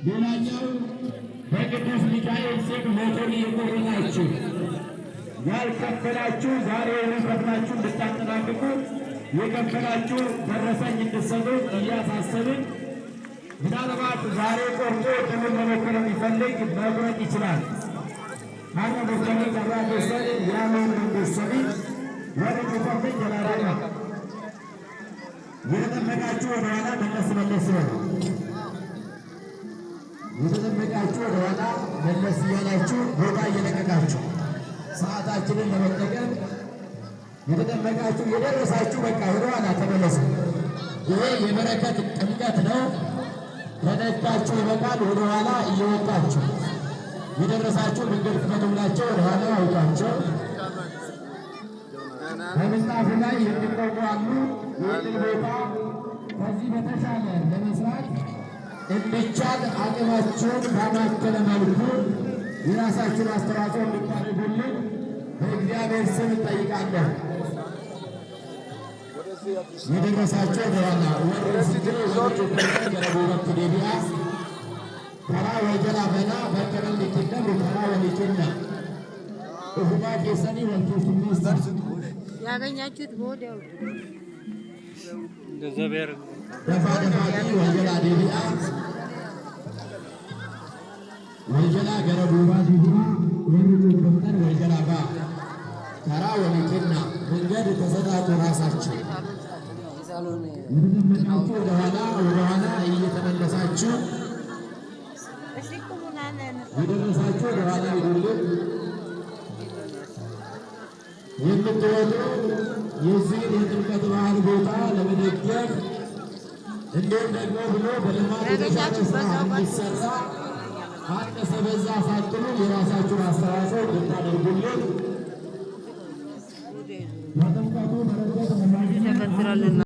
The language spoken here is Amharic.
ሌላኛው በቅዱስ ሚካኤል ስም ሞቶን እየቆረጣችሁ ያልከፈላችሁ ዛሬ ከፍላችሁ እንድታጠናቅቁ የከፈላችሁ ደረሰኝ እንድትሰጡ እያሳሰብን፣ ምናልባት ዛሬ ቆርጦ ደሙን መሞከር የሚፈልግ መቁረጥ ይችላል። ካነ ቦከኒ ቀራ ደሰሪ ያለውን መንግሥት ወደ ቁጠርት ጀላራ የተጠመቃችሁ ወደኋላ መለስ መለስ ነው። የተጠመቃችሁ ወደኋላ መለስ እያላችሁ ቦታ እየለቀቃችሁ ሰዓታችንን ለመጠቀም የተጠመቃችሁ የደረሳችሁ በቃ ወደኋላ ተመለሱ። ይሄ የበረከት ጥምቀት ነው። ተነካችሁ ይበቃል። ወደኋላ እየወጣችሁ የደረሳችሁ መንገድ ክፈቱ ብላችሁ ወደኋላ አውጣቸው። በምንጣፉ ላይ የሚቆሙ አሉ። ይህንን ቦታ ከዚህ በተሻለ ለመስራት እንዲቻል አቅማችሁን ባማከለ መልኩ የራሳችሁን አስተዋጽኦ እንድታደርጉልን በእግዚአብሔር ስም እንጠይቃለን። የደረሳችሁ ወደኋላ ገረቦበት ዴቢያ ተራ ወጀላ በና በከረል ሊትደም ተራ ወሊትና እሁማ ኬሰኒ ወልኬስሚስ ያገኛችሁት በወዲያው እንደዘበር ደፋ ደፋቂ ወጀላ ዴቢያ ወጀላ ገረቦባ ዲቢያ ወንዱበት ወጀላ ባ ተራ ወሊትና መንገድ ተሰጣጡ ራሳችሁ የተጠመቃችሁ ወደኋላ እየተመለሳችሁ የደረሳችሁ ወደኋላ ይሉልን። የምትወጡ የዚህን የጥምቀት በዓል ቦታ ለመደገፍ እንዲሁም ደግሞ ብሎ በልማት የተሻለ ስራ እንዲሰራ አነሰ በዛ ሳትሉ የራሳችሁን አስተዋጽኦ እንድታደርጉልን በጥምቀቱ በረከት